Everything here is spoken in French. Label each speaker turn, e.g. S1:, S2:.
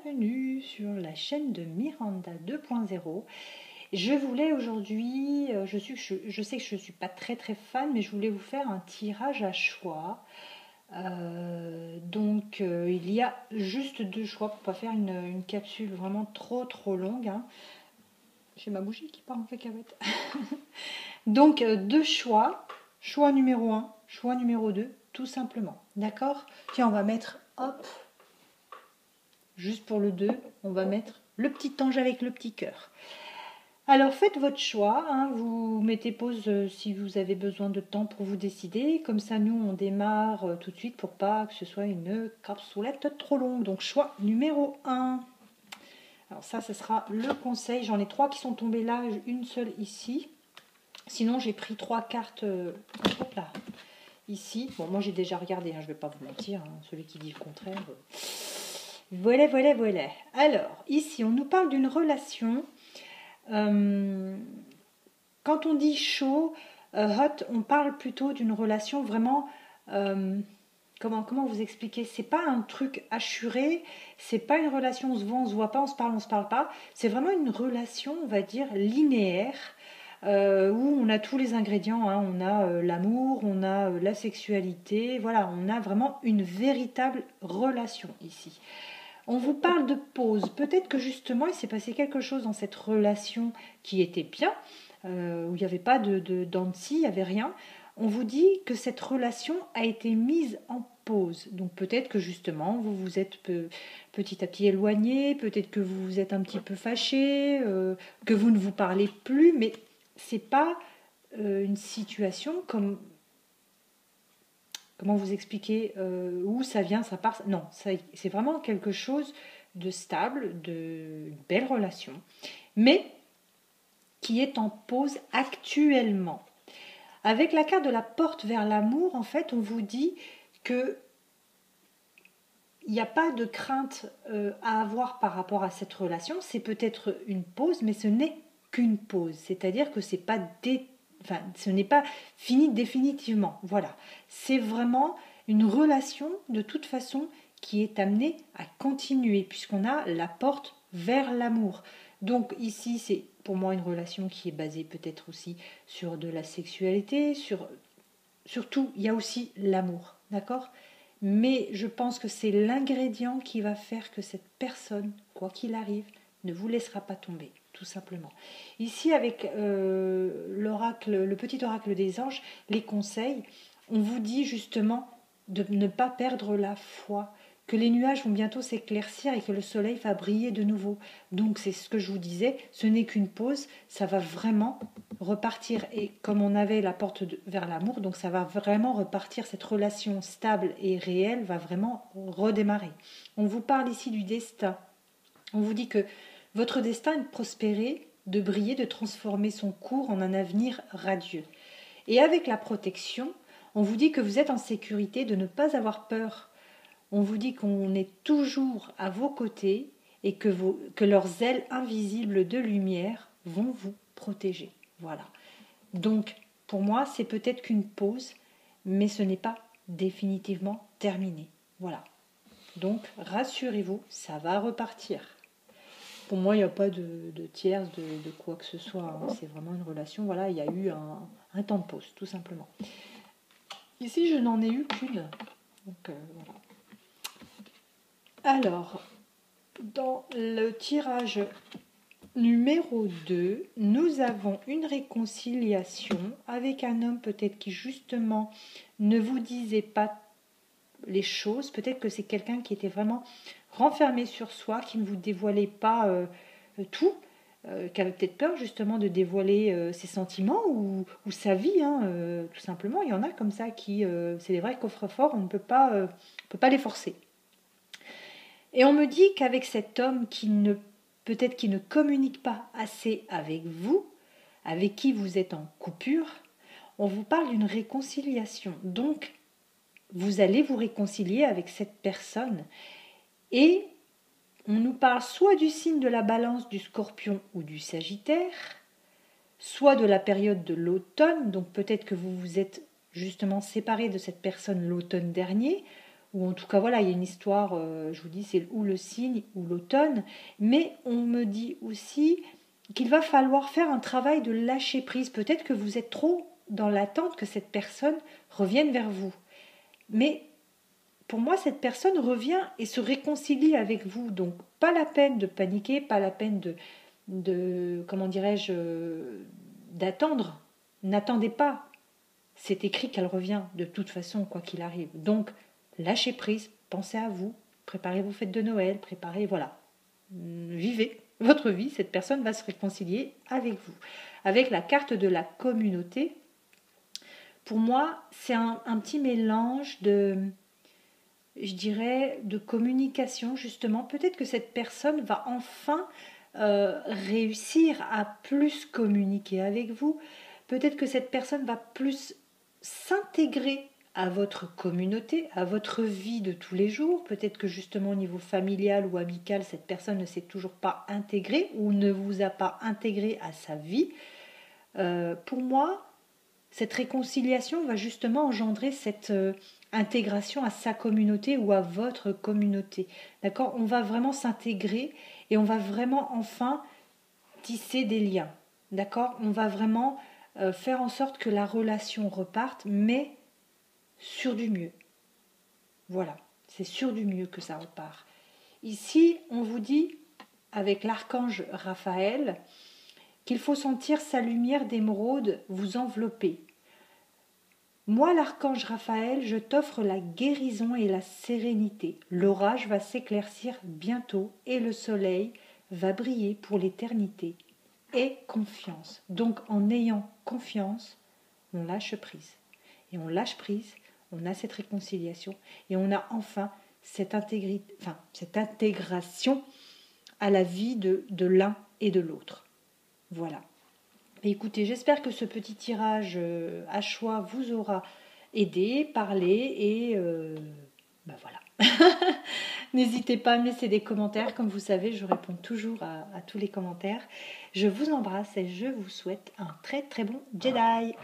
S1: bienvenue sur la chaîne de Miranda 2.0. Je voulais aujourd'hui, je sais que je ne suis pas très fan, mais je voulais vous faire un tirage à choix. Il y a juste deux choix pour ne pas faire une capsule vraiment trop longue. Hein. J'ai ma bougie qui part en cacahuète. Donc deux choix, choix numéro 1, choix numéro 2, tout simplement. D'accord? Tiens, on va mettre, hop, juste pour le 2, on va mettre le petit ange avec le petit cœur. Alors faites votre choix, hein, vous mettez pause si vous avez besoin de temps pour vous décider. Comme ça, nous, on démarre tout de suite pour pas que ce soit une capsoulette trop longue. Donc choix numéro 1. Alors ça, ce sera le conseil. J'en ai 3 qui sont tombées là, une seule ici. Sinon, j'ai pris 3 cartes hop là, ici. Bon, moi, j'ai déjà regardé, hein, je ne vais pas vous mentir. Hein, celui qui dit le contraire. Voilà. Alors, ici, on nous parle d'une relation. Quand on dit chaud, hot, on parle plutôt d'une relation vraiment... comment vous expliquer? C'est pas un truc assuré, c'est pas une relation on se voit, on se voit pas, on se parle pas. C'est vraiment une relation, on va dire, linéaire, où on a tous les ingrédients. Hein. On a l'amour, on a la sexualité, voilà, on a vraiment une véritable relation ici. On vous parle de pause. Peut-être que justement, il s'est passé quelque chose dans cette relation qui était bien, où il n'y avait pas de dents de scie, il n'y avait rien. On vous dit que cette relation a été mise en pause. Donc peut-être que justement, vous vous êtes petit à petit éloigné, peut-être que vous vous êtes un petit peu fâché, que vous ne vous parlez plus, mais c'est pas une situation comme... Comment vous expliquer où ça vient, ça part? Non, c'est vraiment quelque chose de stable, de belle relation, mais qui est en pause actuellement. Avec la carte de la porte vers l'amour, en fait, on vous dit que il n'y a pas de crainte à avoir par rapport à cette relation. C'est peut-être une pause, mais ce n'est qu'une pause. C'est-à-dire que ce n'est pas fini définitivement. Voilà. C'est vraiment une relation, de toute façon, qui est amenée à continuer, puisqu'on a la porte vers l'amour. Donc ici, c'est pour moi une relation qui est basée peut-être aussi sur de la sexualité, surtout, il y a aussi l'amour, d'accord ? Mais je pense que c'est l'ingrédient qui va faire que cette personne, quoi qu'il arrive, ne vous laissera pas tomber, tout simplement. Ici, avec l'oracle, le petit oracle des anges, les conseils, on vous dit justement de ne pas perdre la foi, que les nuages vont bientôt s'éclaircir et que le soleil va briller de nouveau. Donc c'est ce que je vous disais, ce n'est qu'une pause, ça va vraiment repartir. Et comme on avait la porte vers l'amour, donc ça va vraiment repartir, cette relation stable et réelle va vraiment redémarrer. On vous parle ici du destin. On vous dit que votre destin est de prospérer, de briller, de transformer son cours en un avenir radieux. Et avec la protection, on vous dit que vous êtes en sécurité, de ne pas avoir peur. On vous dit qu'on est toujours à vos côtés et que leurs ailes invisibles de lumière vont vous protéger. Voilà. Donc, pour moi, c'est peut-être qu'une pause, mais ce n'est pas définitivement terminé. Voilà. Donc, rassurez-vous, ça va repartir. Pour moi, il n'y a pas de tierce, de quoi que ce soit. Hein. C'est vraiment une relation. Voilà, il y a eu un temps de pause, tout simplement. Ici, je n'en ai eu qu'une. Donc, voilà. Alors, dans le tirage numéro 2, nous avons une réconciliation avec un homme peut-être qui justement ne vous disait pas les choses. Peut-être que c'est quelqu'un qui était vraiment renfermé sur soi, qui ne vous dévoilait pas tout, qui avait peut-être peur justement de dévoiler ses sentiments ou sa vie, hein, tout simplement. Il y en a comme ça qui, c'est des vrais coffres-forts, on ne peut pas les forcer. Et on me dit qu'avec cet homme peut-être qui ne communique pas assez avec vous, avec qui vous êtes en coupure, on vous parle d'une réconciliation. Donc, vous allez vous réconcilier avec cette personne. Et on nous parle soit du signe de la Balance, du Scorpion ou du Sagittaire, soit de la période de l'automne. Donc, peut-être que vous vous êtes justement séparé de cette personne l'automne dernier, ou en tout cas voilà, il y a une histoire, je vous dis, c'est ou le cygne ou l'automne, mais on me dit aussi qu'il va falloir faire un travail de lâcher prise. Peut-être que vous êtes trop dans l'attente que cette personne revienne vers vous. Mais pour moi, cette personne revient et se réconcilie avec vous. Donc, pas la peine de paniquer, pas la peine comment dirais-je, d'attendre. N'attendez pas. C'est écrit qu'elle revient de toute façon, quoi qu'il arrive. Donc, lâchez prise, pensez à vous, préparez vos fêtes de Noël, préparez, voilà. Vivez votre vie, cette personne va se réconcilier avec vous. Avec la carte de la communauté, pour moi, c'est un petit mélange je dirais, de communication, justement. Peut-être que cette personne va enfin réussir à plus communiquer avec vous. Peut-être que cette personne va plus s'intégrer à votre communauté, à votre vie de tous les jours. Peut-être que justement au niveau familial ou amical, cette personne ne s'est toujours pas intégrée ou ne vous a pas intégré à sa vie. Pour moi, cette réconciliation va justement engendrer cette intégration à sa communauté ou à votre communauté. D'accord ? On va vraiment s'intégrer et on va vraiment enfin tisser des liens. D'accord ? On va vraiment faire en sorte que la relation reparte, mais sur du mieux. Voilà, c'est sur du mieux que ça repart. Ici, on vous dit, avec l'archange Raphaël, qu'il faut sentir sa lumière d'émeraude vous envelopper. Moi, l'archange Raphaël, je t'offre la guérison et la sérénité. L'orage va s'éclaircir bientôt et le soleil va briller pour l'éternité. Aie confiance. Donc, en ayant confiance, on lâche prise. Et on lâche prise, on a cette réconciliation et on a enfin cette intégration à la vie de l'un et de l'autre. Voilà. Écoutez, j'espère que ce petit tirage à choix vous aura aidé, parlé et voilà. N'hésitez pas à me laisser des commentaires. Comme vous savez, je réponds toujours à tous les commentaires. Je vous embrasse et je vous souhaite un très très bon Jedi.